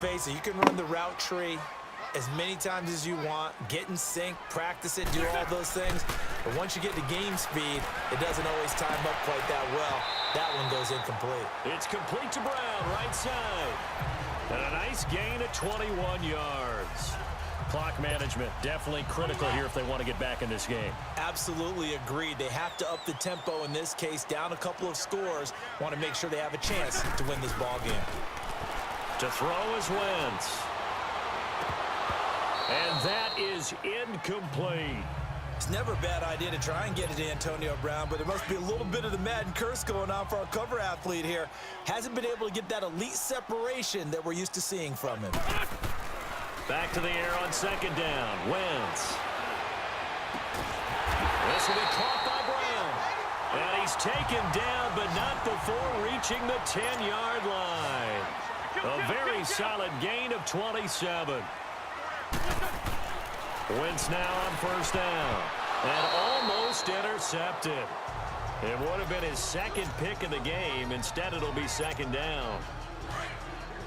Face it, you can run the route tree as many times as you want, get in sync, practice it, do all those things. But once you get to game speed, it doesn't always time up quite that well. That one goes incomplete. It's complete to Brown, right side. And a nice gain of 21 yards. Clock management, definitely critical here if they want to get back in this game. Absolutely agreed. They have to up the tempo in this case, down a couple of scores. Want to make sure they have a chance to win this ball game. To throw is Wentz. And that is incomplete. It's never a bad idea to try and get it to Antonio Brown, but there must be a little bit of the Madden curse going on for our cover athlete here. Hasn't been able to get that elite separation that we're used to seeing from him. Back to the air on second down. Wentz. This will be caught by Brown. And he's taken down, but not before reaching the 10-yard line. A very solid gain of 27. Wentz now on first down. And almost intercepted. It would have been his second pick of the game. Instead, it'll be second down.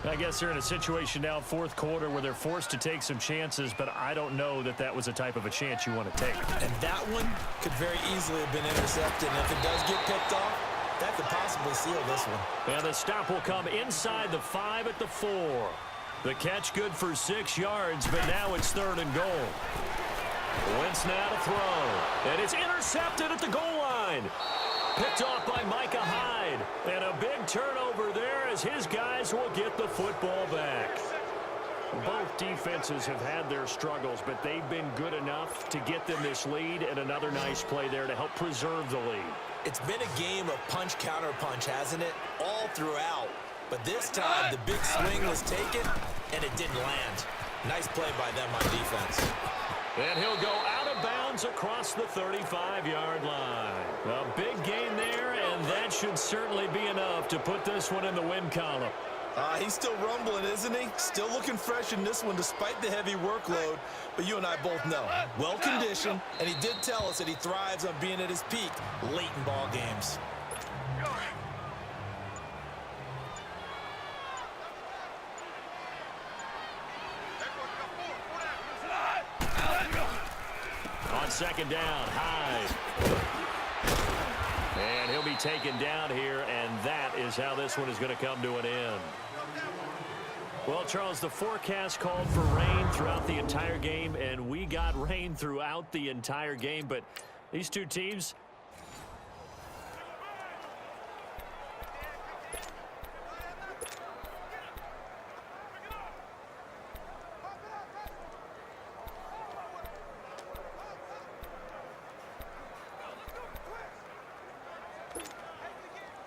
I guess they're in a situation now, fourth quarter, where they're forced to take some chances, but I don't know that that was the type of a chance you want to take. And that one could very easily have been intercepted. And if it does get picked off, that could possibly seal this one. And the stop will come inside the 5 at the 4. The catch good for 6 yards, but now it's third and goal. Wentz now to throw. And it's intercepted at the goal line. Picked off by Micah Hyde. And a big turnover there as his guys will get the football back. Both defenses have had their struggles, but they've been good enough to get them this lead, and another nice play there to help preserve the lead. It's been a game of punch-counter-punch, hasn't it? All throughout. But this time, the big swing was taken, and it didn't land. Nice play by them on defense. And he'll go out of bounds across the 35-yard line. A big gain there, and that should certainly be enough to put this one in the win column. He's still rumbling, isn't he? Still looking fresh in this one despite the heavy workload. But you and I both know, well-conditioned, and he did tell us that he thrives on being at his peak late in ball games. On second down, Hyde. And he'll be taken down here, and that is how this one is going to come to an end. Well, Charles, the forecast called for rain throughout the entire game, and we got rain throughout the entire game, but these two teams...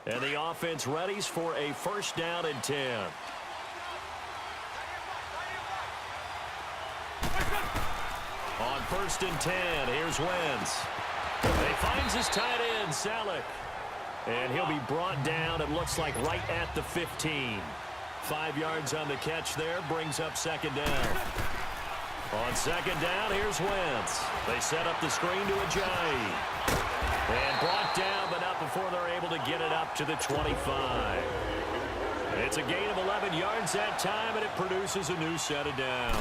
And the offense readies for a first down and 10. On first and 10, here's Wentz. He finds his tight end, Salek. And he'll be brought down, it looks like, right at the 15. 5 yards on the catch there, brings up second down. On second down, here's Wentz. They set up the screen to Ajayi. And brought down, but not before they're able to get it up to the 25. It's a gain of 11 yards that time, and it produces a new set of downs.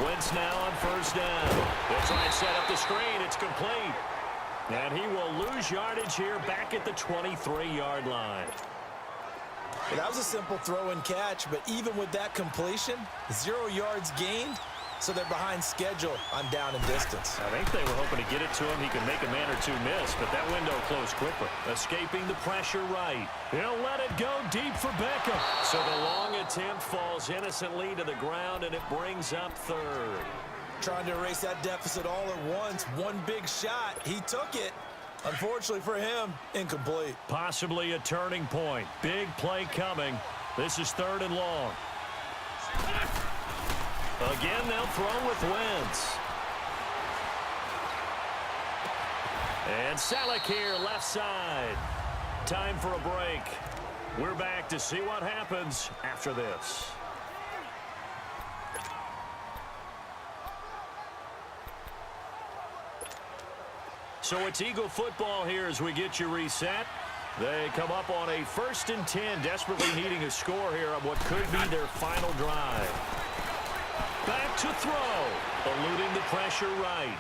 Wentz now on first down. They'll try and set up the screen. It's complete. And he will lose yardage here back at the 23-yard line. Well, that was a simple throw and catch, but even with that completion, 0 yards gained. So they're behind schedule on down and distance. I think they were hoping to get it to him. He could make a man or two miss, but that window closed quickly. Escaping the pressure right. He'll let it go deep for Beckham. So the long attempt falls innocently to the ground, and it brings up third. Trying to erase that deficit all at once. One big shot. He took it. Unfortunately for him, incomplete. Possibly a turning point. Big play coming. This is third and long. Again, they'll throw with Wentz. And Salek here, left side. Time for a break. We're back to see what happens after this. So it's Eagle football here as we get you reset. They come up on a 1st and 10, desperately needing a score here on what could be their final drive. Back to throw, eluding the pressure right.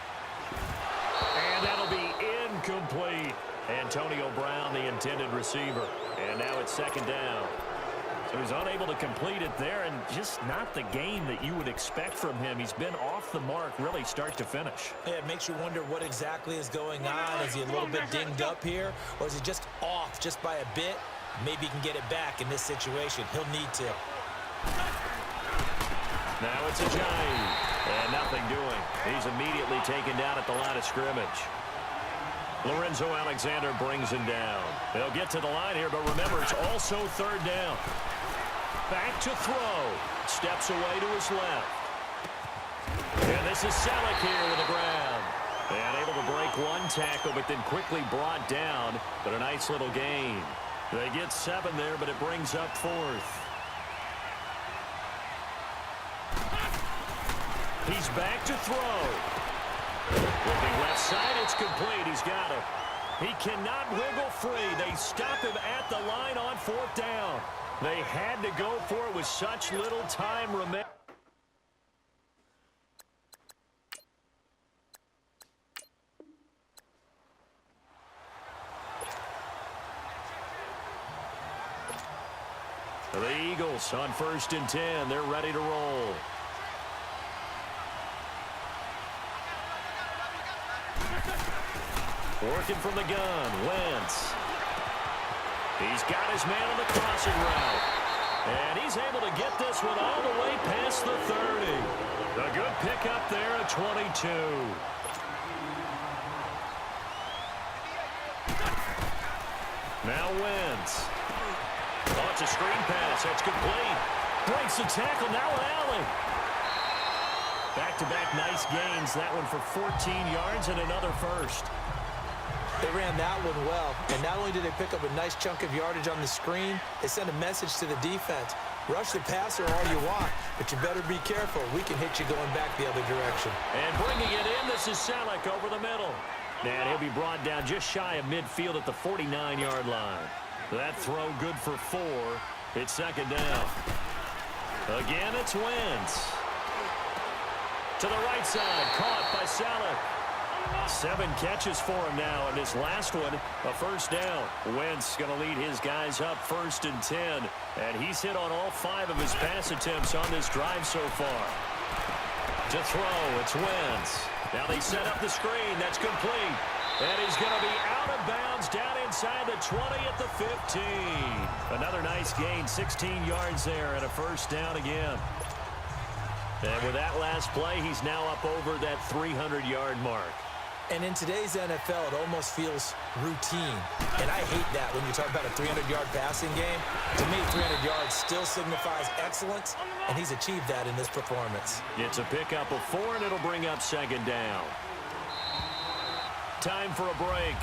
And that'll be incomplete. Antonio Brown, the intended receiver. And now it's 2nd down. So he's unable to complete it there, and just not the game that you would expect from him. He's been off the mark really start to finish. Yeah, it makes you wonder what exactly is going on. Is he a little bit dinged up here, or is he just off just by a bit? Maybe he can get it back in this situation. He'll need to. Now it's a giant, and nothing doing. He's immediately taken down at the line of scrimmage. Lorenzo Alexander brings him down. They'll get to the line here, but remember, it's also 3rd down. Back to throw. Steps away to his left. And this is Selleck here with the ground. And able to break one tackle, but then quickly brought down. But a nice little gain. They get 7 there, but it brings up 4th. He's back to throw. Looking left side, it's complete. He's got it. He cannot wiggle free. They stop him at the line on 4th down. They had to go for it with such little time remaining. The Eagles on 1st and 10. They're ready to roll. Working from the gun, Wentz. He's got his man on the crossing route. And he's able to get this one all the way past the 30. A good pickup there at 22. Now Wentz. Oh, it's a screen pass. That's complete. Breaks the tackle. Now an alley. Back-to-back nice gains. That one for 14 yards and another first. They ran that one well, and not only did they pick up a nice chunk of yardage on the screen, they sent a message to the defense. Rush the passer all you want, but you better be careful. We can hit you going back the other direction. And bringing it in, this is Selleck over the middle. And he'll be brought down just shy of midfield at the 49-yard line. That throw good for 4. It's 2nd down. Again, it's Wentz. To the right side, caught by Selleck. 7 catches for him now, and his last one, a 1st down. Wentz going to lead his guys up 1st and 10, and he's hit on all 5 of his pass attempts on this drive so far. To throw, it's Wentz. Now they set up the screen. That's complete. And he's going to be out of bounds down inside the 20 at the 15. Another nice gain, 16 yards there, and a 1st down again. And with that last play, he's now up over that 300-yard mark. And in today's NFL, it almost feels routine. And I hate that when you talk about a 300-yard passing game. To me, 300 yards still signifies excellence, and he's achieved that in this performance. It's a pickup of 4, and it'll bring up 2nd down. Time for a break.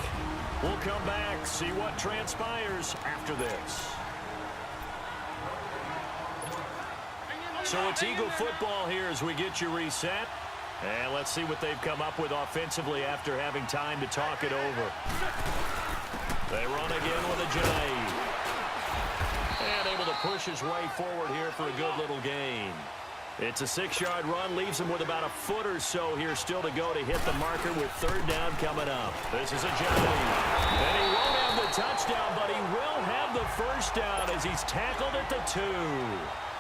We'll come back, see what transpires after this. So it's Eagle football here as we get you reset. And let's see what they've come up with offensively after having time to talk it over. They run again with a giant. And able to push his way forward here for a good little gain. It's a 6-yard run, leaves him with about a foot or so here still to go to hit the marker with 3rd down coming up. This is a giant. And he won't have the touchdown, but he will have the 1st down as he's tackled at the 2.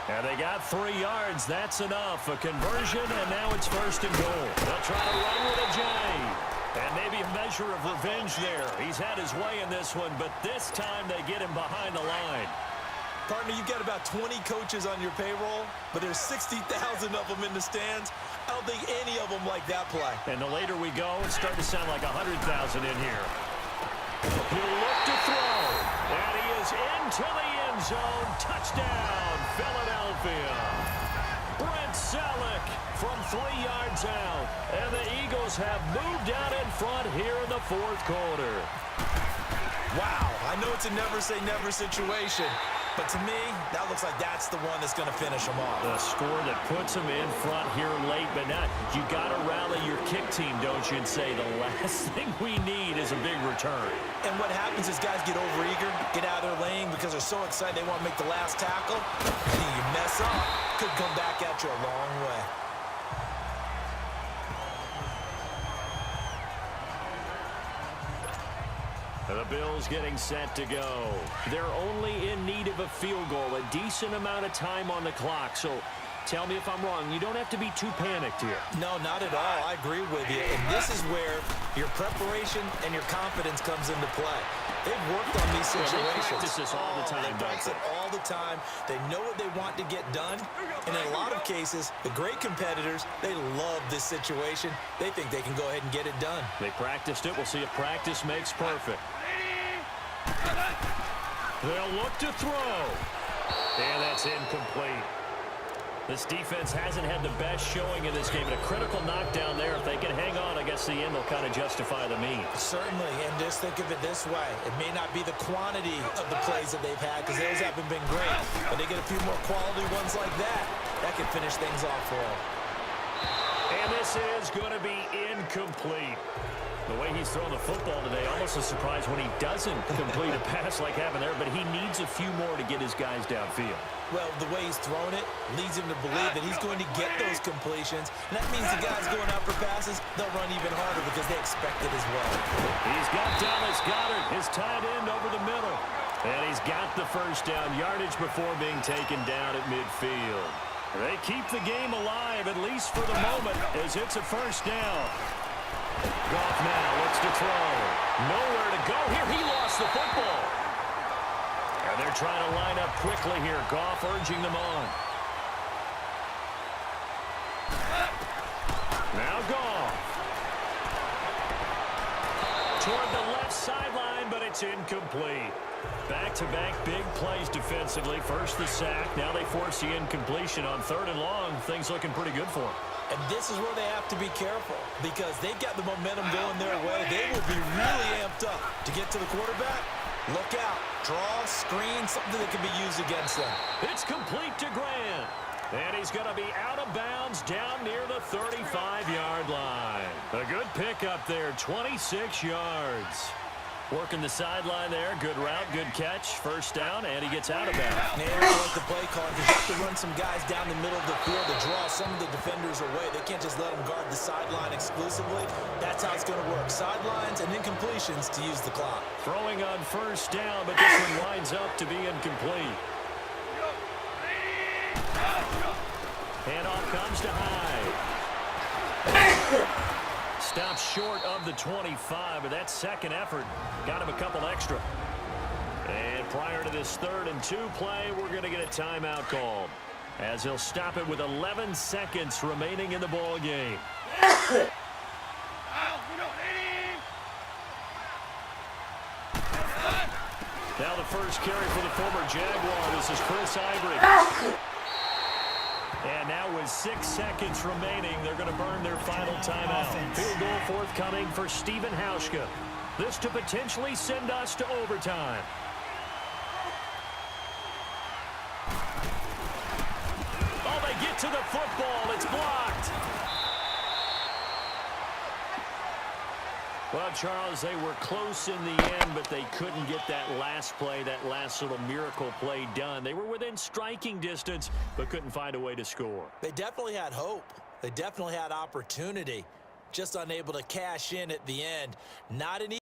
And they got 3 yards. That's enough. A conversion, and now it's 1st and goal. They'll try to run with a giant. And maybe a measure of revenge there. He's had his way in this one, but this time they get him behind the line. Partner, you've got about 20 coaches on your payroll, but there's 60,000 of them in the stands. I don't think any of them like that play. And the later we go, it's starting to sound like 100,000 in here. He'll look to throw. And he is into the end zone. Touchdown, Philadelphia. Brent Selleck from 3 yards out. And the Eagles have moved out in front here in the 4th quarter. Wow, I know it's a never-say-never situation, But to me, that looks like that's the one that's going to finish them off. The score that puts them in front here late, but not. You got to rally your kick team, don't you, and say the last thing we need is a big return. And what happens is guys get overeager, get out of their lane because they're so excited they want to make the last tackle. You mess up, could come back at you a long way. The Bills getting set to go. They're only in need of a field goal, a decent amount of time on the clock. So tell me if I'm wrong. You don't have to be too panicked here. No, not at all. I agree with you. And this is where your preparation and your confidence comes into play. They've worked on these situations. They practice this all the time. They practice it all the time. They know what they want to get done. And in a lot of cases, the great competitors, they love this situation. They think they can go ahead and get it done. They practiced it. We'll see if practice makes perfect. They'll look to throw. And that's incomplete. This defense hasn't had the best showing in this game. And a critical knockdown there. If they can hang on, I guess the end will kind of justify the means. Certainly, and just think of it this way. It may not be the quantity of the plays that they've had because those haven't been great. But they get a few more quality ones like that. That can finish things off for them. And this is going to be incomplete. The way he's throwing the football today, almost a surprise when he doesn't complete a pass like having there, but he needs a few more to get his guys downfield. Well, the way he's thrown it leads him to believe that he's going to get those completions. And that means the guys going out for passes, they'll run even harder because they expect it as well. He's got Dallas Goedert, his tight end, over the middle. And he's got the first down yardage before being taken down at midfield. They keep the game alive, at least for the moment, as it's a first down. Goff now looks to throw. Nowhere to go here. He lost the football. And they're trying to line up quickly here. Goff urging them on. Now Goff. Toward the left sideline, but it's incomplete. Back-to-back big plays defensively. First the sack. Now they force the incompletion on 3rd and long. Things looking pretty good for them. And this is where they have to be careful because they've got the momentum going their way. They will be really amped up to get to the quarterback. Look out. Draw, screen, something that can be used against them. It's complete to Grant. And he's going to be out of bounds down near the 35-yard line. A good pickup there, 26 yards. Working the sideline there. Good route, good catch. First down, and he gets out of bounds. And I like the play call because you have to run some guys down the middle of the field to draw some of the defenders away. They can't just let them guard the sideline exclusively. That's how it's going to work. Sidelines and incompletions to use the clock. Throwing on first down, but this one winds up to be incomplete. Handoff comes to Hyde. Stops short of the 25, but that second effort got him a couple extra. And prior to this 3rd and 2 play, we're going to get a timeout called, as he'll stop it with 11 seconds remaining in the ball game. Now the first carry for the former Jaguar. This is Chris Ivory. And now with 6 seconds remaining, they're going to burn their final timeout. Field goal forthcoming for Stephen Hauschka. This to potentially send us to overtime. Oh, they get to the football. It's blocked. Well, Charles, they were close in the end, but they couldn't get that last play, that last little miracle play done. They were within striking distance, but couldn't find a way to score. They definitely had hope. They definitely had opportunity. Just unable to cash in at the end. Not an